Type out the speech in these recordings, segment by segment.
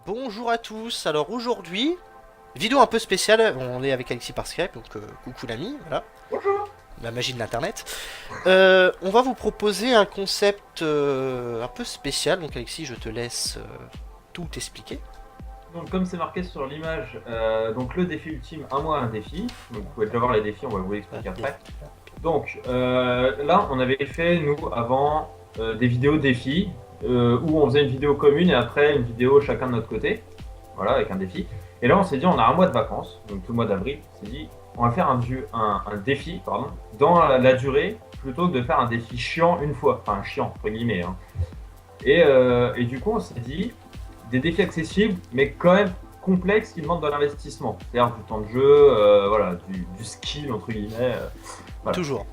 Bonjour à tous, alors aujourd'hui, vidéo un peu spéciale, on est avec Alexis par Skype, donc coucou l'ami, voilà, Bonjour. la magie de l'internet. On va vous proposer un concept un peu spécial, donc Alexis je te laisse tout expliquer. Donc comme c'est marqué sur l'image, donc le défi ultime, un mois un défi. Donc vous pouvez déjà voir les défis, on va vous l'expliquer après. Donc là on avait fait nous avant des vidéos défis où on faisait une vidéo commune et après une vidéo chacun de notre côté, voilà avec un défi. Et là on s'est dit on a un mois de vacances, donc tout le mois d'avril, on s'est dit on va faire un défi pardon, dans la durée plutôt que de faire un défi chiant une fois, enfin chiant entre guillemets. Hein. Et du coup on s'est dit des défis accessibles, mais quand même complexes qui demandent de l'investissement. C'est-à-dire du temps de jeu, voilà, du skill, entre guillemets. Voilà. Toujours.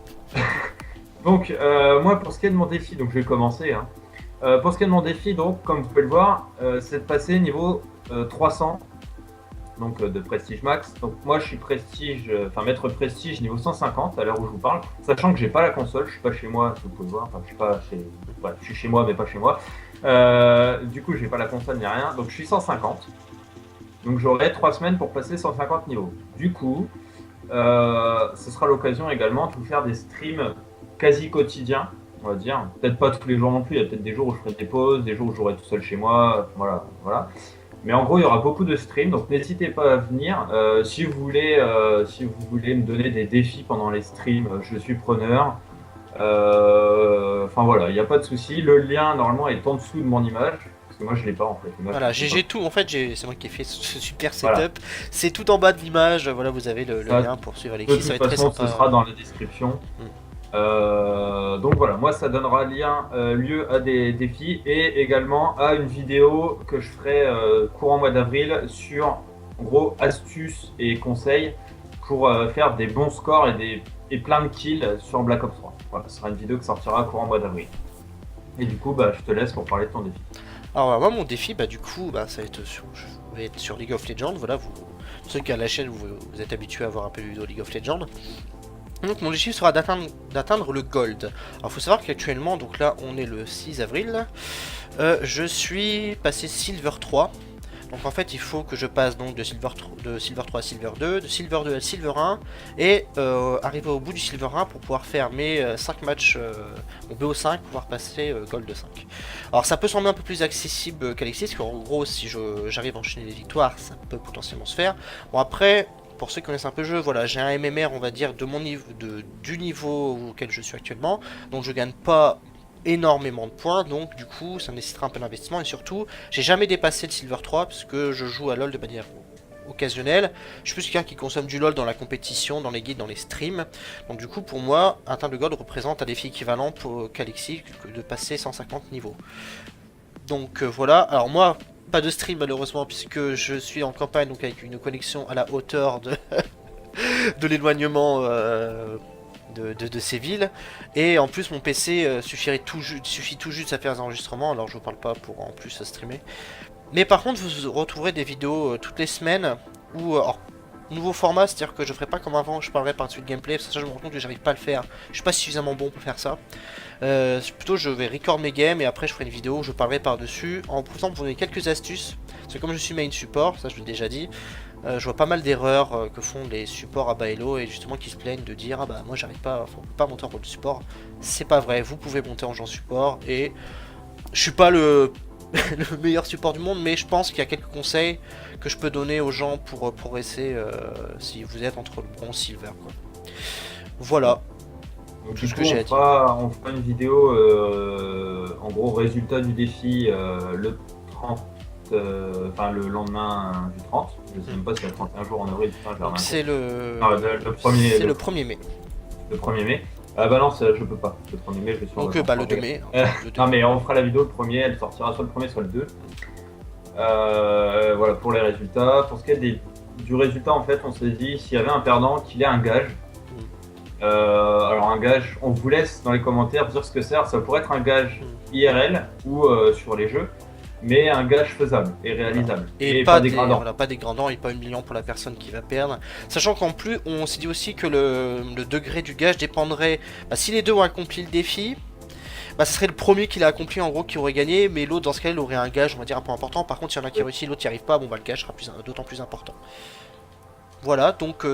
Donc, moi, pour ce qui est de mon défi, donc je vais commencer. Hein. Pour ce qui est de mon défi, donc, comme vous pouvez le voir, c'est de passer niveau 300, donc de prestige max. Donc, moi, je suis prestige, enfin, maître prestige niveau 150 à l'heure où je vous parle, sachant que j'ai pas la console, je suis pas chez moi, si vous pouvez le voir, enfin, je suis pas chez. Ouais, je suis chez moi, mais pas chez moi. Du coup, j'ai pas la console ni rien, donc je suis 150. Donc j'aurai 3 semaines pour passer 150 niveaux. Du coup, ce sera l'occasion également de vous faire des streams quasi quotidiens, on va dire. Peut-être pas tous les jours non plus, il y a peut-être des jours où je ferai des pauses, des jours où je jouerai tout seul chez moi, voilà, voilà. Mais en gros, il y aura beaucoup de streams, donc n'hésitez pas à venir. Si vous voulez me donner des défis pendant les streams, je suis preneur. Enfin voilà, il n'y a pas de souci. Le lien normalement est en dessous de mon image. Parce que moi je l'ai pas en fait. L'image, Voilà, je sais pas. j'ai tout, en fait c'est moi qui ai fait ce super Voilà. setup, c'est tout en bas de l'image, voilà vous avez le Ça, lien pour suivre de Alexis, ça va toute être très façon, ce sympa. sera dans la description. Mm. Donc voilà, moi ça donnera lieu à des défis et également à une vidéo que je ferai courant mois d'avril sur en gros astuces et conseils pour faire des bons scores et plein de kills sur Black Ops 3. Voilà, ce sera une vidéo qui sortira courant mois d'avril. Et du coup, bah, je te laisse pour parler de ton défi. Alors moi mon défi du coup ça va être je vais être sur League of Legends, voilà ceux qui à la chaîne vous êtes habitués à voir un peu de vidéos League of Legends. Donc mon défi sera d'atteindre le gold. Alors faut savoir qu'actuellement donc là on est le 6 avril, je suis passé Silver 3. Donc en fait il faut que je passe donc de Silver 3 à Silver 2, de Silver 2 à Silver 1 et arriver au bout du Silver 1 pour pouvoir faire mes 5 matchs au BO5 pour pouvoir passer Gold 5. Alors ça peut sembler un peu plus accessible qu'Alexis parce qu'en gros si j'arrive à enchaîner les victoires ça peut potentiellement se faire. Bon après pour ceux qui connaissent un peu le jeu, voilà, j'ai un MMR on va dire de mon niveau, du niveau auquel je suis actuellement, donc je gagne pas énormément de points, donc du coup ça nécessitera un peu d'investissement et surtout j'ai jamais dépassé le Silver 3 parce que je joue à LoL de manière occasionnelle. Je suis plus quelqu'un qui consomme du LoL dans la compétition, dans les guides, dans les streams. Donc du coup pour moi, atteindre le gold représente un défi équivalent pour qu'Alexis de passer 150 niveaux. Donc voilà, alors moi pas de stream malheureusement puisque je suis en campagne donc avec une connexion à la hauteur de, de l'éloignement de ces villes. Et en plus, mon PC suffit tout juste à faire des enregistrements. Alors, je vous parle pas pour en plus streamer. Mais par contre, vous retrouverez des vidéos toutes les semaines où, nouveau format, c'est-à-dire que je ferai pas comme avant, je parlerai par-dessus le gameplay, parce que ça, je me rends compte que j'arrive pas à le faire. Je suis pas suffisamment bon pour faire ça. Plutôt, je vais record mes games et après, je ferai une vidéo où je parlerai par-dessus en proposant de vous donner quelques astuces. Parce que comme je suis main support, ça je l'ai déjà dit, je vois pas mal d'erreurs que font les supports à Baello et justement qui se plaignent de dire ah bah moi j'arrive pas, enfin, on peut pas monter en rôle de support. C'est pas vrai, vous pouvez monter en genre support et je suis pas le, le meilleur support du monde, mais je pense qu'il y a quelques conseils que je peux donner aux gens pour progresser si vous êtes entre le bronze et silver quoi. Voilà, Donc tout du ce coup, que j'ai à dire. on fera une vidéo, en gros, résultat du défi le 30, enfin le lendemain du 30. Je sais même pas s'il y a 31 jours en avril, putain, je vais Donc remarquer. c'est le Non, c'est le 1er mai. le 1er mai. Ah bah non, je peux pas. Le 1er mai, je suis en Donc vacances. bah le 2 mai. Le 2 Non mai. mais on fera la vidéo le 1er, elle sortira soit le 1er, soit le 2. Voilà pour les résultats. Pour ce qui est du résultat, en fait, on s'est dit s'il y avait un perdant, qu'il ait un gage. Alors un gage, on vous laisse dans les commentaires dire ce que c'est. Alors, ça pourrait être un gage IRL ou sur les jeux, mais un gage faisable et réalisable. Et Pas pas dégradant. voilà, pas dégradant et pas humiliant pour la personne qui va perdre. Sachant qu'en plus, on s'est dit aussi que le degré du gage dépendrait. Bah, si les deux ont accompli le défi, Bah, ce serait le premier qui l'a accompli en gros qui aurait gagné, mais l'autre dans ce cas il aurait un gage, on va dire un peu important. Par contre, s'il y en a qui réussit, l'autre n'y arrive pas, bon bah le gage sera d'autant plus important. Voilà, donc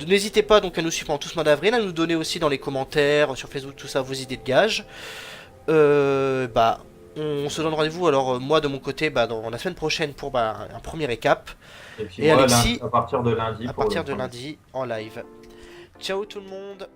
n'hésitez pas donc à nous suivre pendant tout ce mois d'avril, à nous donner aussi dans les commentaires sur Facebook tout ça vos idées de gage. Bah on se donne rendez-vous alors moi de mon côté bah, dans la semaine prochaine pour bah, un premier récap. Et puis Et moi, Alexis à partir de lundi à pour le partir de premier. lundi en live. Ciao tout le monde.